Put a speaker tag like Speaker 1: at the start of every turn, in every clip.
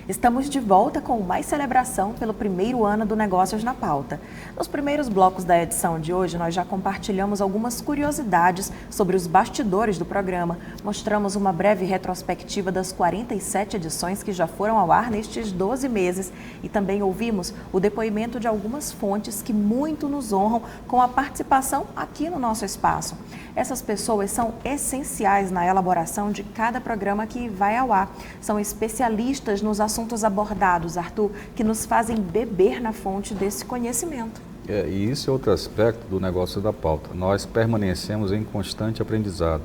Speaker 1: Estamos de volta com mais celebração pelo primeiro ano do Negócios na Pauta. Nos primeiros blocos da edição de hoje, nós já compartilhamos algumas curiosidades sobre os bastidores do programa, mostramos uma breve retrospectiva das 47 edições que já foram ao ar nestes 12 meses e também ouvimos o depoimento de algumas fontes que muito nos honram com a participação aqui no nosso espaço. Essas pessoas são essenciais na elaboração de cada programa que vai ao ar. São especialistas nos assuntos abordados, Arthur, que nos fazem beber na fonte desse conhecimento.
Speaker 2: E isso é outro aspecto do Negócio da Pauta. Nós permanecemos em constante aprendizado.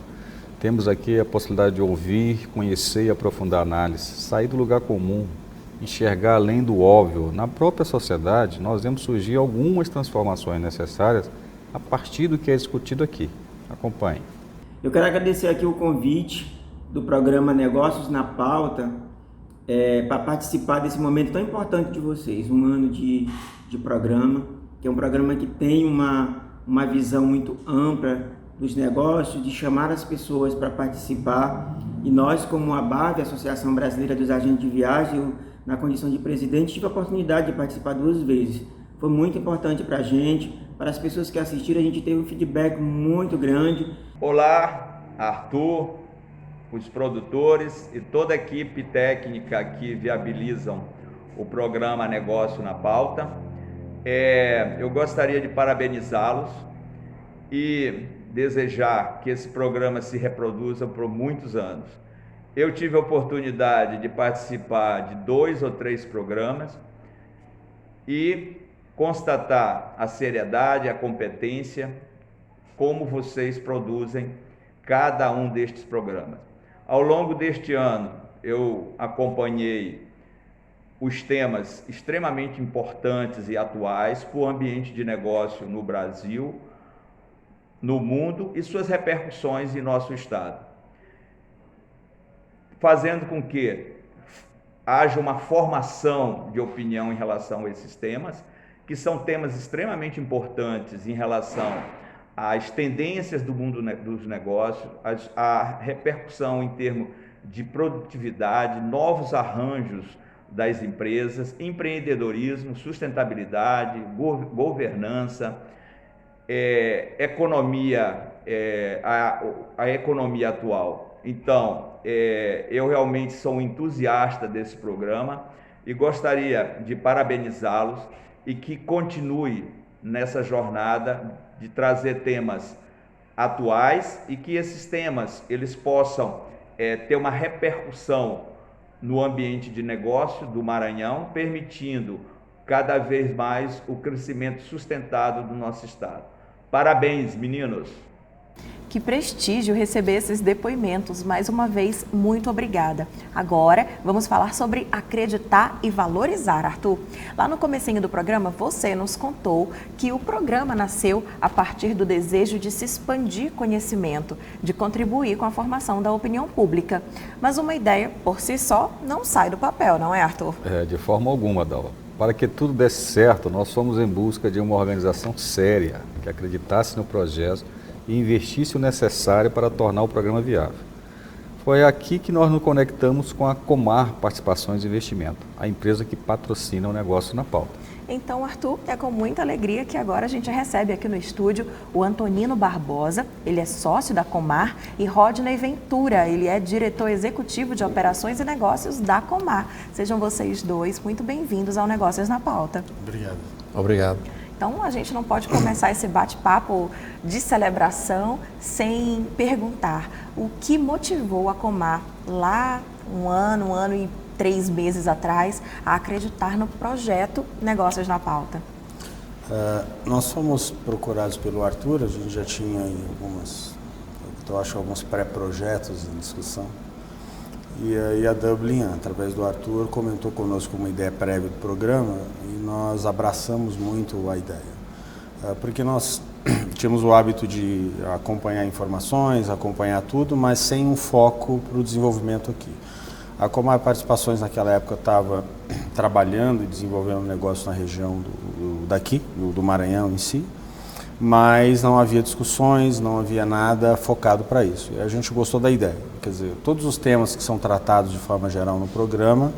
Speaker 2: Temos aqui a possibilidade de ouvir, conhecer e aprofundar a análise, sair do lugar comum, enxergar além do óbvio. Na própria sociedade, nós vemos surgir algumas transformações necessárias a partir do que é discutido aqui. Acompanhe.
Speaker 3: Eu quero agradecer aqui o convite do programa Negócios na Pauta para participar desse momento tão importante de vocês, um ano de programa, que é um programa que tem uma visão muito ampla dos negócios, de chamar as pessoas para participar. E nós, como a ABAV, Associação Brasileira dos Agentes de Viagem, eu, na condição de presidente, tive a oportunidade de participar 2 vezes. Foi muito importante para a gente, para as pessoas que assistiram, a gente teve um feedback muito grande.
Speaker 4: Olá, Arthur, os produtores e toda a equipe técnica que viabilizam o programa Negócio na Pauta. Eu gostaria de parabenizá-los e desejar que esse programa se reproduza por muitos anos. Eu tive a oportunidade de participar de 2 ou 3 programas e constatar a seriedade, a competência, como vocês produzem cada um destes programas. Ao longo deste ano, eu acompanhei os temas extremamente importantes e atuais para o ambiente de negócio no Brasil, no mundo e suas repercussões em nosso estado, fazendo com que haja uma formação de opinião em relação a esses temas, que são temas extremamente importantes em relação às tendências do mundo dos negócios, a repercussão em termos de produtividade, novos arranjos das empresas, empreendedorismo, sustentabilidade, governança, economia, a economia atual. Então, eu realmente sou um entusiasta desse programa e gostaria de parabenizá-los e que continue nessa jornada de trazer temas atuais e que esses temas eles possam ter uma repercussão no ambiente de negócio do Maranhão, permitindo cada vez mais o crescimento sustentado do nosso estado. Parabéns, meninos!
Speaker 1: Que prestígio receber esses depoimentos. Mais uma vez, muito obrigada. Agora, vamos falar sobre acreditar e valorizar, Arthur. Lá no comecinho do programa, você nos contou que o programa nasceu a partir do desejo de se expandir conhecimento, de contribuir com a formação da opinião pública. Mas uma ideia, por si só, não sai do papel, não é, Arthur?
Speaker 2: De forma alguma, Dalva. Para que tudo desse certo, nós fomos em busca de uma organização séria, que acreditasse no projeto e investisse o necessário para tornar o programa viável. Foi aqui que nós nos conectamos com a Comar Participações e Investimento, a empresa que patrocina o Negócio na Pauta.
Speaker 1: Então, Arthur, é com muita alegria que agora a gente recebe aqui no estúdio o Antonino Barbosa, ele é sócio da Comar, e Rodney Ventura, ele é diretor executivo de operações e negócios da Comar. Sejam vocês dois muito bem-vindos ao Negócios na Pauta.
Speaker 5: Obrigado. Obrigado.
Speaker 1: Então, a gente não pode começar esse bate-papo de celebração sem perguntar o que motivou a Comar lá um ano e 3 meses atrás a acreditar no projeto Negócios na Pauta.
Speaker 5: Nós fomos procurados pelo Arthur, a gente já tinha alguns pré-projetos em discussão. E aí a Dublin, através do Arthur, comentou conosco uma ideia prévia do programa e nós abraçamos muito a ideia. Porque nós tínhamos o hábito de acompanhar informações, acompanhar tudo, mas sem um foco para o desenvolvimento aqui. A Comar Participações naquela época estava trabalhando e desenvolvendo um negócio na região do Maranhão em si, mas não havia discussões, não havia nada focado para isso. E a gente gostou da ideia, quer dizer, todos os temas que são tratados de forma geral no programa,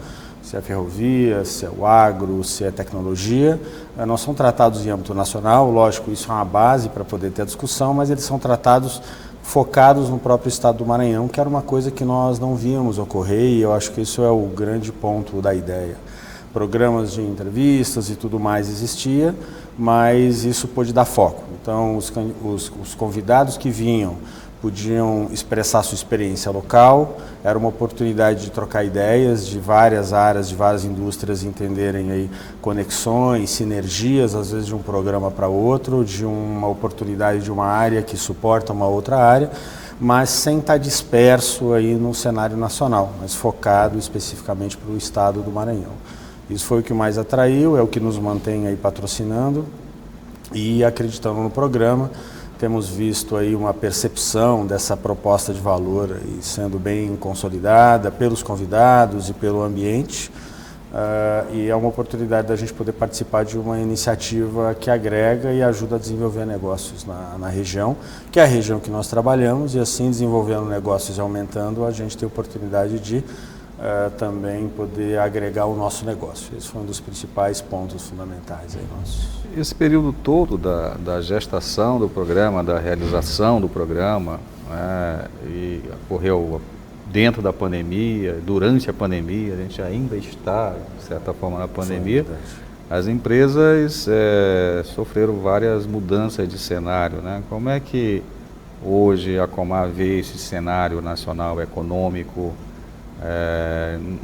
Speaker 5: se é ferrovia, se é o agro, se é tecnologia, não são tratados em âmbito nacional. Lógico, isso é uma base para poder ter a discussão, mas eles são tratados focados no próprio estado do Maranhão, que era uma coisa que nós não víamos ocorrer, e eu acho que isso é o grande ponto da ideia. Programas de entrevistas e tudo mais existia, mas isso pôde dar foco. Então, os convidados que vinham podiam expressar sua experiência local, era uma oportunidade de trocar ideias de várias áreas, de várias indústrias, entenderem aí conexões, sinergias, às vezes de um programa para outro, de uma oportunidade de uma área que suporta uma outra área, mas sem estar disperso aí no cenário nacional, mas focado especificamente para o estado do Maranhão. Isso foi o que mais atraiu, é o que nos mantém aí patrocinando e acreditando no programa. Temos visto aí uma percepção dessa proposta de valor aí sendo bem consolidada pelos convidados e pelo ambiente, e é uma oportunidade da gente poder participar de uma iniciativa que agrega e ajuda a desenvolver negócios na região, que é a região que nós trabalhamos, e assim desenvolvendo negócios e aumentando, a gente tem a oportunidade de também poder agregar o nosso negócio. Esse foi um dos principais pontos fundamentais aí nossos.
Speaker 2: Esse período todo da gestação do programa, da realização do programa, e ocorreu dentro da pandemia, durante a pandemia, a gente ainda está, de certa forma, na pandemia, as empresas sofreram várias mudanças de cenário, né? Como é que hoje a Comar vê esse cenário nacional, econômico,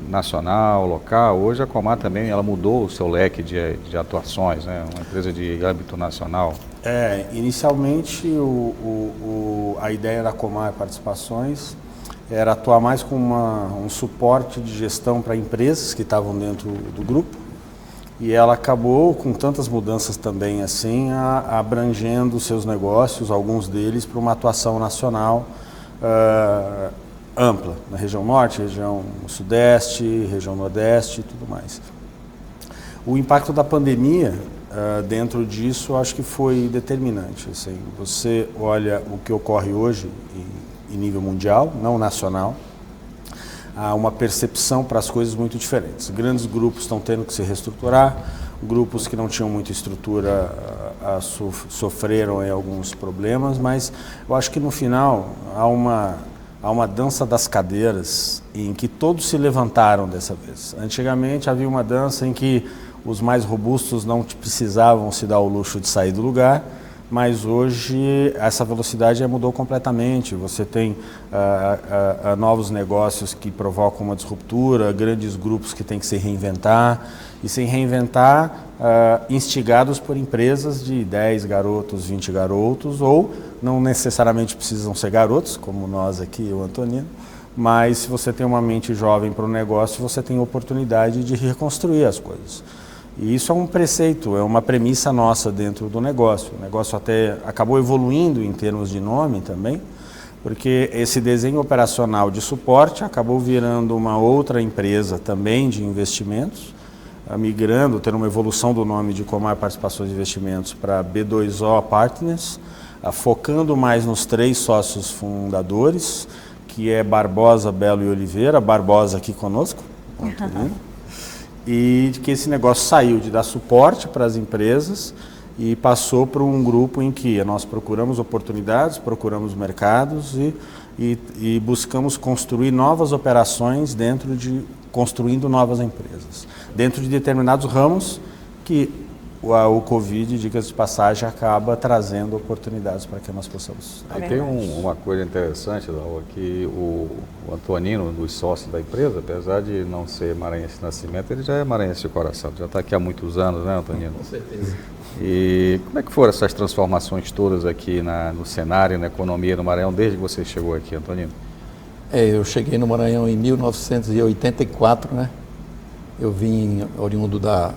Speaker 2: nacional, local? Hoje a Comar também ela mudou o seu leque de atuações, né? Uma empresa de âmbito nacional.
Speaker 5: Inicialmente a ideia da Comar Participações era atuar mais com um suporte de gestão para empresas que estavam dentro do grupo, e ela acabou com tantas mudanças também assim, abrangendo seus negócios, alguns deles, para uma atuação nacional ampla, na região norte, região sudeste, região nordeste e tudo mais. O impacto da pandemia dentro disso, acho que foi determinante. Assim, você olha o que ocorre hoje em nível mundial, não nacional, há uma percepção para as coisas muito diferentes. Grandes grupos estão tendo que se reestruturar, grupos que não tinham muita estrutura sofreram em alguns problemas, mas eu acho que no final há uma dança das cadeiras em que todos se levantaram dessa vez. Antigamente havia uma dança em que os mais robustos não precisavam se dar o luxo de sair do lugar, mas hoje essa velocidade mudou completamente. Você tem novos negócios que provocam uma disruptura, grandes grupos que têm que se reinventar, e se reinventar instigados por empresas de 10 garotos, 20 garotos, ou não necessariamente precisam ser garotos, como nós aqui, o Antonino, mas se você tem uma mente jovem para o negócio, você tem a oportunidade de reconstruir as coisas. E isso é um preceito, é uma premissa nossa dentro do negócio. O negócio até acabou evoluindo em termos de nome também, porque esse desenho operacional de suporte acabou virando uma outra empresa também de investimentos, migrando, tendo uma evolução do nome de Comar Participações e Investimentos para B2O Partners, focando mais nos 3 sócios fundadores, que é Barbosa, Belo e Oliveira, Barbosa aqui conosco, e que esse negócio saiu de dar suporte para as empresas e passou para um grupo em que nós procuramos oportunidades, procuramos mercados e buscamos construir novas operações construindo novas empresas, dentro de determinados ramos que o Covid, dicas de passagem, acaba trazendo oportunidades para que nós possamos.
Speaker 2: Aí tem uma coisa interessante, Laura, que o Antonino, um dos sócios da empresa, apesar de não ser maranhense de nascimento, ele já é maranhense de coração, já está aqui há muitos anos, né, Antonino?
Speaker 6: Com certeza.
Speaker 2: E como é que foram essas transformações todas aqui no cenário, na economia do Maranhão, desde que você chegou aqui, Antonino?
Speaker 6: Eu cheguei no Maranhão em 1984, né? Eu vim oriundo da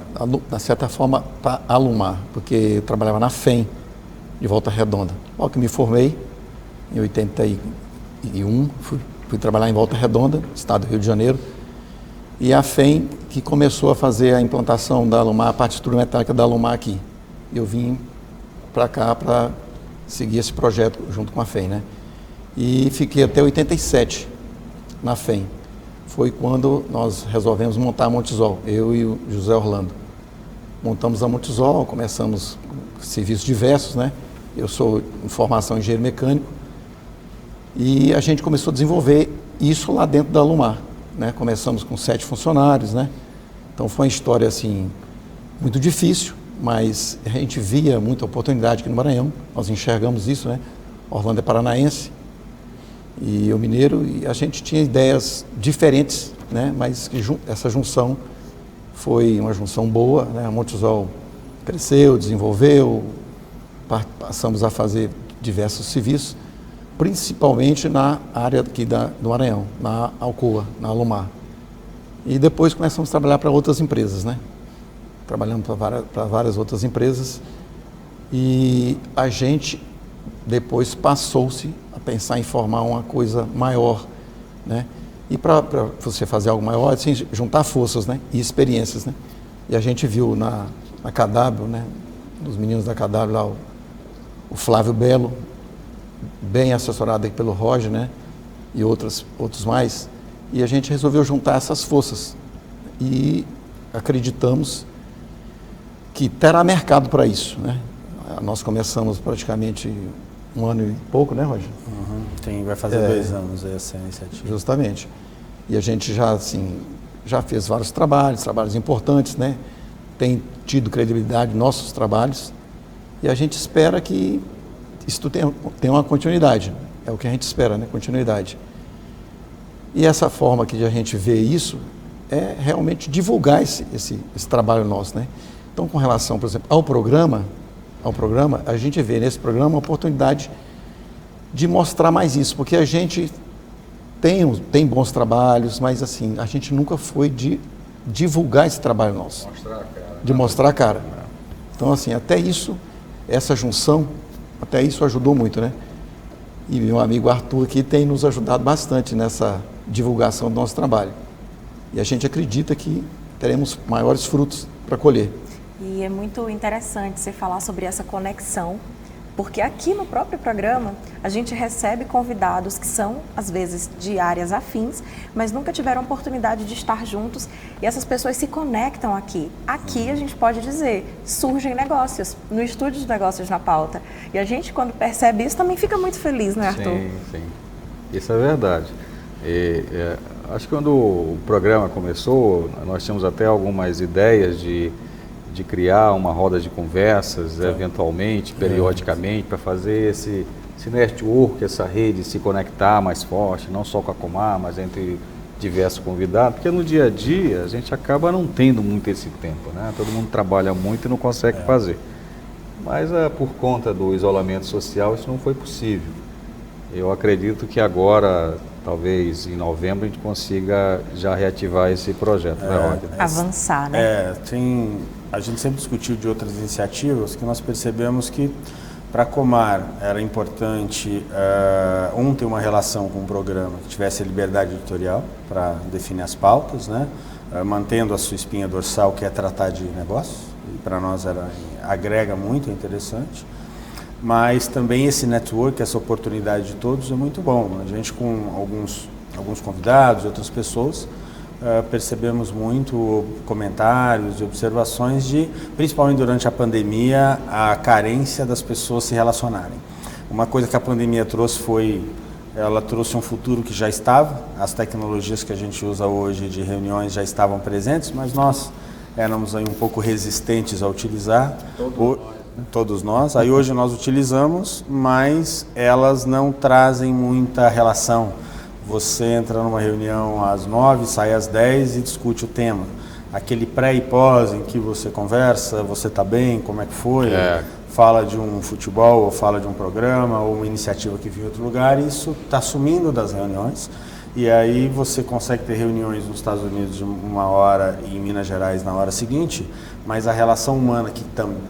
Speaker 6: certa forma, para Alumar, porque eu trabalhava na FEM, de Volta Redonda. Logo que me formei, em 81, fui trabalhar em Volta Redonda, estado do Rio de Janeiro, e a FEM que começou a fazer a implantação da Alumar, a parte estrutura metálica da Alumar aqui. Eu vim para cá para seguir esse projeto junto com a FEM, né? E fiquei até 87 na FEM. foi quando nós resolvemos montar a Montesol, eu e o José Orlando. Montamos a Montesol, começamos com serviços diversos, né? Eu sou em formação engenheiro mecânico e a gente começou a desenvolver isso lá dentro da Alumar, né? Começamos com 7 funcionários, né? Então foi uma história assim muito difícil, mas a gente via muita oportunidade aqui no Maranhão, nós enxergamos isso, né? Orlando é paranaense e eu mineiro, e a gente tinha ideias diferentes, né? Mas essa junção foi uma junção boa, né? A Montesol cresceu, desenvolveu, passamos a fazer diversos serviços, principalmente na área aqui do Maranhão, na Alcoa, na Alumar. E depois começamos a trabalhar para outras empresas, né? Trabalhamos para várias outras empresas e a gente depois passou-se a pensar em formar uma coisa maior, né? E para você fazer algo maior, assim, juntar forças, né? E experiências, né? E a gente viu na KW, né? Dos meninos da KW lá, o Flávio Belo, bem assessorado aí pelo Roger, né? E outros mais. E a gente resolveu juntar essas forças e acreditamos que terá mercado para isso, né? Nós começamos praticamente 1 ano e pouco, né, Roger?
Speaker 5: Vai fazer 2 anos essa iniciativa.
Speaker 6: Justamente. E a gente já, assim, já fez vários trabalhos importantes, né? Tem tido credibilidade em nossos trabalhos e a gente espera que isso tenha uma continuidade. É o que a gente espera, né? Continuidade. E essa forma que a gente vê isso é realmente divulgar esse trabalho nosso, né? Então, com relação, por exemplo, ao programa, a gente vê nesse programa uma oportunidade de mostrar mais isso, porque a gente tem bons trabalhos, mas assim, a gente nunca foi de divulgar esse trabalho nosso. De mostrar a cara. Então, assim, até isso, essa junção, até isso ajudou muito, né? E meu amigo Arthur aqui tem nos ajudado bastante nessa divulgação do nosso trabalho. E a gente acredita que teremos maiores frutos para colher.
Speaker 1: E é muito interessante você falar sobre essa conexão, porque aqui no próprio programa a gente recebe convidados que são, às vezes, de áreas afins, mas nunca tiveram oportunidade de estar juntos e essas pessoas se conectam aqui. Aqui a gente pode dizer, surgem negócios, no Estúdio de Negócios na Pauta. E a gente, quando percebe isso, também fica muito feliz, não é, Arthur?
Speaker 2: Sim. Isso é verdade. Acho que quando o programa começou, nós tínhamos até algumas ideias de criar uma roda de conversas, eventualmente, periodicamente, para fazer esse network, essa rede se conectar mais forte, não só com a Comar, mas entre diversos convidados, porque no dia a dia a gente acaba não tendo muito esse tempo, né? Todo mundo trabalha muito e não consegue fazer. Mas por conta do isolamento social isso não foi possível. Eu acredito que agora, talvez em novembro, a gente consiga já reativar esse projeto.
Speaker 1: Avançar, né?
Speaker 5: A gente sempre discutiu de outras iniciativas que nós percebemos que para a Comar era importante, ter uma relação com o programa que tivesse a liberdade editorial para definir as pautas, né? Mantendo a sua espinha dorsal, que é tratar de negócios, e para nós agrega muito, é interessante. Mas também esse network, essa oportunidade de todos é muito bom. A gente, com alguns convidados, outras pessoas, percebemos muito comentários e observações principalmente durante a pandemia, a carência das pessoas se relacionarem. Uma coisa que a pandemia trouxe ela trouxe um futuro que já estava, as tecnologias que a gente usa hoje de reuniões já estavam presentes, mas nós éramos aí um pouco resistentes a utilizar. Todos nós. Aí hoje nós utilizamos, mas elas não trazem muita relação. Você entra numa reunião às 9, sai às 10 e discute o tema. Aquele pré e pós em que você conversa, você está bem, como é que foi, fala de um futebol, ou fala de um programa, ou uma iniciativa que viu em outro lugar, e isso está sumindo das reuniões. E aí você consegue ter reuniões nos Estados Unidos de 1 hora e em Minas Gerais na hora seguinte, mas a relação humana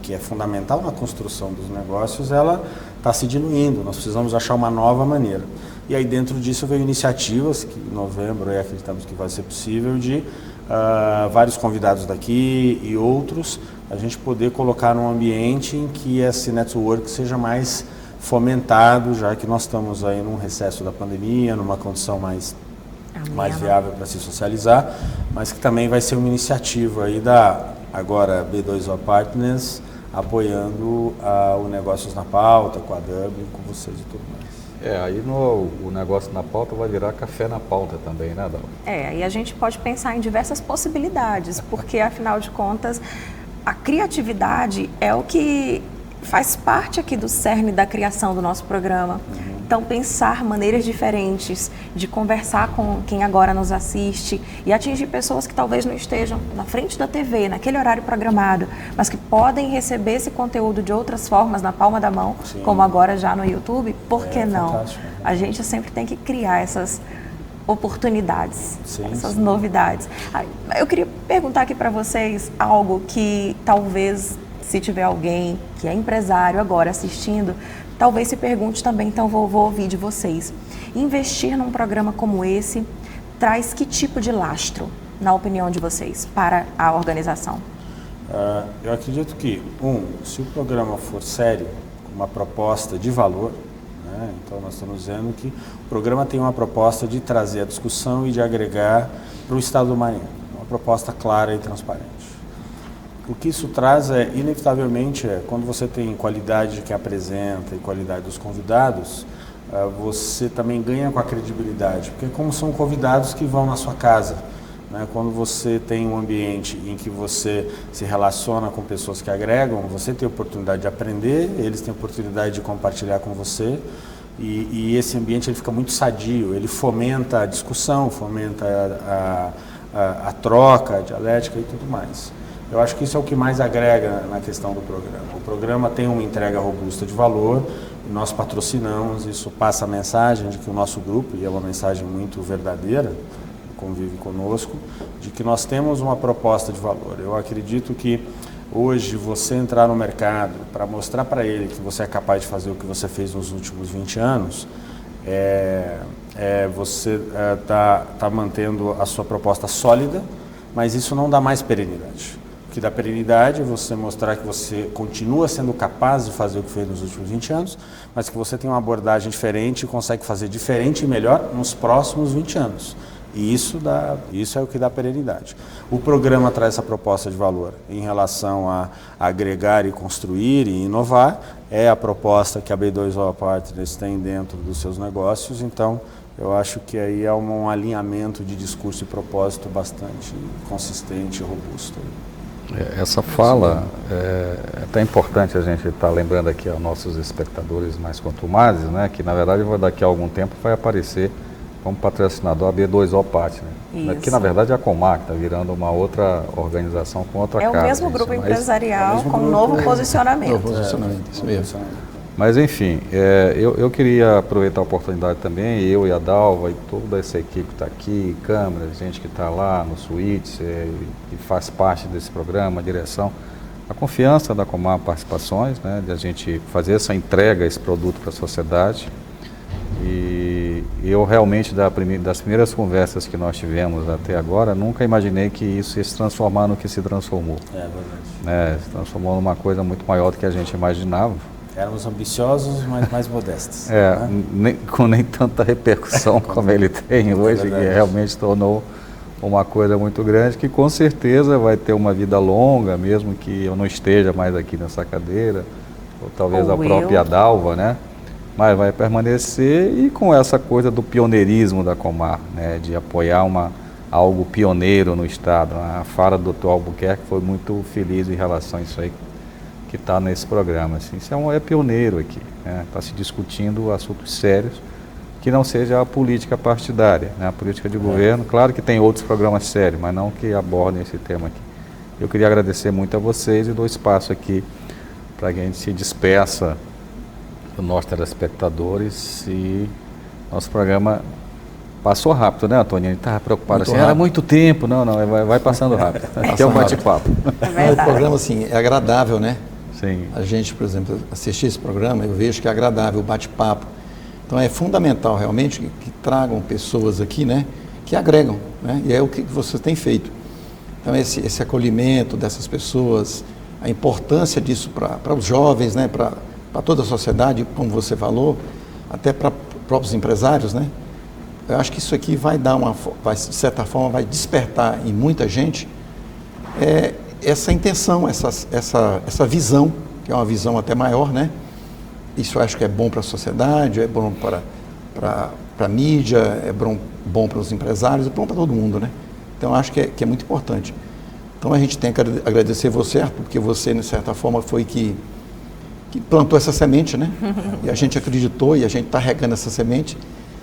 Speaker 5: que é fundamental na construção dos negócios, ela está se diluindo. Nós precisamos achar uma nova maneira. E aí dentro disso veio iniciativas, que em novembro acreditamos que vai ser possível, de vários convidados daqui e outros, a gente poder colocar num ambiente em que esse network seja mais fomentado, já que nós estamos aí num recesso da pandemia, numa condição mais mais viável para se socializar, mas que também vai ser uma iniciativa aí da agora B2O Partners, apoiando o Negócios na Pauta, com a Dublin, com vocês e tudo mais.
Speaker 2: Aí o Negócio na Pauta vai virar Café na Pauta também, né, Dalva?
Speaker 1: Aí a gente pode pensar em diversas possibilidades, porque afinal de contas a criatividade é o que faz parte aqui do cerne da criação do nosso programa. Então, pensar maneiras diferentes de conversar com quem agora nos assiste e atingir pessoas que talvez não estejam na frente da TV, naquele horário programado, mas que podem receber esse conteúdo de outras formas, na palma da mão, sim, como agora já no YouTube, por que não? Fantástico. A gente sempre tem que criar essas oportunidades, sim, essas novidades. Eu queria perguntar aqui para vocês algo que talvez, se tiver alguém que é empresário agora assistindo, talvez se pergunte também, então vou ouvir de vocês. Investir num programa como esse traz que tipo de lastro, na opinião de vocês, para a organização?
Speaker 5: Eu acredito que, se o programa for sério, com uma proposta de valor, né, então nós estamos dizendo que o programa tem uma proposta de trazer a discussão e de agregar para o Estado do Maranhão, uma proposta clara e transparente. O que isso traz inevitavelmente, quando você tem qualidade de quem apresenta e qualidade dos convidados, você também ganha com a credibilidade, porque como são convidados que vão na sua casa, né? Quando você tem um ambiente em que você se relaciona com pessoas que agregam, você tem a oportunidade de aprender, eles têm a oportunidade de compartilhar com você, e esse ambiente ele fica muito sadio, ele fomenta a discussão, fomenta a troca, a dialética e tudo mais. Eu acho que isso é o que mais agrega na questão do programa. O programa tem uma entrega robusta de valor, nós patrocinamos, isso passa a mensagem de que o nosso grupo, e é uma mensagem muito verdadeira, convive conosco, de que nós temos uma proposta de valor. Eu acredito que hoje você entrar no mercado para mostrar para ele que você é capaz de fazer o que você fez nos últimos 20 anos, você tá mantendo a sua proposta sólida, mas isso não dá mais perenidade. O que dá perenidade é você mostrar que você continua sendo capaz de fazer o que fez nos últimos 20 anos, mas que você tem uma abordagem diferente e consegue fazer diferente e melhor nos próximos 20 anos. E isso é o que dá perenidade. O programa traz essa proposta de valor em relação a agregar e construir e inovar. É a proposta que a B2O Partners tem dentro dos seus negócios, então eu acho que aí é um alinhamento de discurso e propósito bastante consistente e robusto.
Speaker 2: Essa fala é até importante a gente estar lembrando aqui aos nossos espectadores mais contumazes, né, que na verdade daqui a algum tempo vai aparecer como patrocinador a B2O Partners, né, que na verdade é a Comar, que está virando uma outra organização com outra cara.
Speaker 1: É o mesmo grupo empresarial com um novo posicionamento.
Speaker 6: Novo posicionamento, isso mesmo.
Speaker 2: Mas enfim, eu queria aproveitar a oportunidade também, eu e a Dalva e toda essa equipe que está aqui, câmeras, gente que está lá no suíte, que faz parte desse programa, a direção, a confiança da Comar Participações, né, de a gente fazer essa entrega, esse produto para a sociedade. E eu realmente, das primeiras conversas que nós tivemos até agora, nunca imaginei que isso ia se transformar no que se transformou.
Speaker 5: É verdade.
Speaker 2: Se transformou numa coisa muito maior do que a gente imaginava.
Speaker 5: Éramos ambiciosos, mas mais modestos.
Speaker 2: Com nem tanta repercussão como ele tem hoje, que realmente tornou uma coisa muito grande, que com certeza vai ter uma vida longa, mesmo que eu não esteja mais aqui nessa cadeira, ou talvez a própria Dalva, né? Mas vai permanecer, e com essa coisa do pioneirismo da Comar, né? De apoiar algo pioneiro no Estado. A fala do Dr. Albuquerque foi muito feliz em relação a isso aí, que está nesse programa. Assim, isso é pioneiro aqui, né? Está se discutindo assuntos sérios, que não seja a política partidária, né? A política de governo. Claro que tem outros programas sérios, mas não que abordem esse tema aqui. Eu queria agradecer muito a vocês e dou espaço aqui para que a gente se despeça dos nossos telespectadores. E nosso programa passou rápido, né, Antônio? A gente estava preocupado assim, era muito tempo. Não, vai passando rápido. Aqui é um bate-papo.
Speaker 6: O programa, assim, é agradável, né?
Speaker 2: Sim.
Speaker 6: A gente, por exemplo, assistir esse programa, eu vejo que é agradável o bate-papo. Então é fundamental realmente que tragam pessoas aqui, né, que agregam, né? E é o que você tem feito. Então esse acolhimento dessas pessoas, a importância disso para os jovens, né, para toda a sociedade, como você falou, até para próprios empresários, né? eu acho que isso aqui vai dar de certa forma, vai despertar em muita gente essa intenção, essa visão, que é uma visão até maior, né? Isso eu acho que é bom para a sociedade, é bom para a mídia, é bom para os empresários, é bom para todo mundo, né? Então eu acho que é muito importante. Então a gente tem que agradecer você, Arthur, porque você, de certa forma, foi que plantou essa semente, né? E a gente acreditou e a gente está regando essa semente.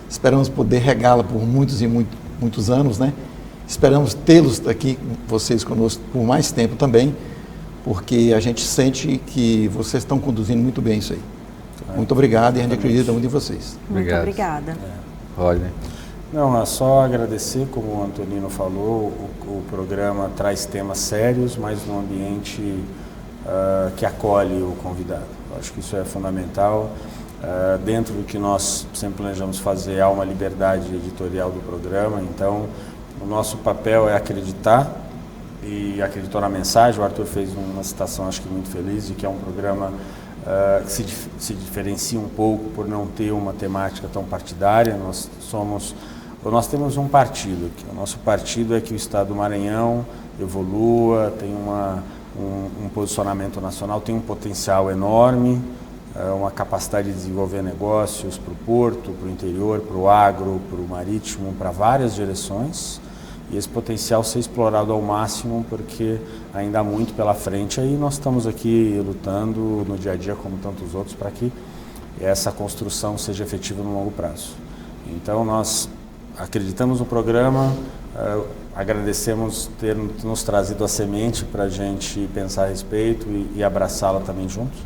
Speaker 6: Esperamos poder regá-la por muitos e muitos anos, né? Esperamos tê-los aqui, vocês conosco, por mais tempo também, porque a gente sente que vocês estão conduzindo muito bem isso aí. Muito obrigado e a gente acredita muito em vocês.
Speaker 1: Muito obrigada.
Speaker 2: Rodney.
Speaker 5: Não, é só agradecer, como o Antonino falou, o programa traz temas sérios, mas num ambiente que acolhe o convidado. Eu acho que isso é fundamental. Dentro do que nós sempre planejamos fazer, há uma liberdade editorial do programa, então o nosso papel é acreditar, e acreditou na mensagem. O Arthur fez uma citação, acho que muito feliz, de que é um programa que se diferencia um pouco por não ter uma temática tão partidária. Nós temos um partido, o nosso partido é que o Estado do Maranhão evolua, tem um posicionamento nacional, tem um potencial enorme, uma capacidade de desenvolver negócios para o porto, para o interior, para o agro, para o marítimo, para várias direções, e esse potencial ser explorado ao máximo, porque ainda há muito pela frente. Aí nós estamos aqui lutando no dia a dia, como tantos outros, para que essa construção seja efetiva no longo prazo. Então nós acreditamos no programa, agradecemos ter nos trazido a semente para a gente pensar a respeito e abraçá-la também juntos.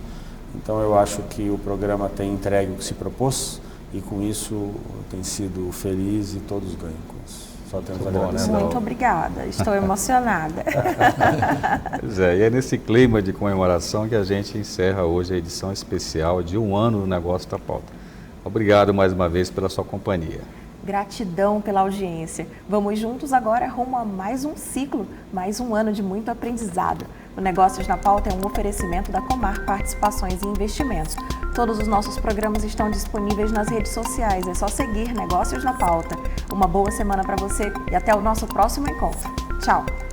Speaker 5: Então eu acho que o programa tem entregue o que se propôs, e com isso tem sido feliz e todos ganham com isso. Só temos a agradecer.
Speaker 1: Muito obrigada, estou emocionada.
Speaker 2: Pois é, e é nesse clima de comemoração que a gente encerra hoje a edição especial de 1 ano do Negócio da Pauta. Obrigado mais uma vez pela sua companhia.
Speaker 1: Gratidão pela audiência. Vamos juntos agora rumo a mais um ciclo, mais um ano de muito aprendizado. O Negócios na Pauta é um oferecimento da Comar Participações e Investimentos. Todos os nossos programas estão disponíveis nas redes sociais. É só seguir Negócios na Pauta. Uma boa semana para você e até o nosso próximo encontro. Tchau!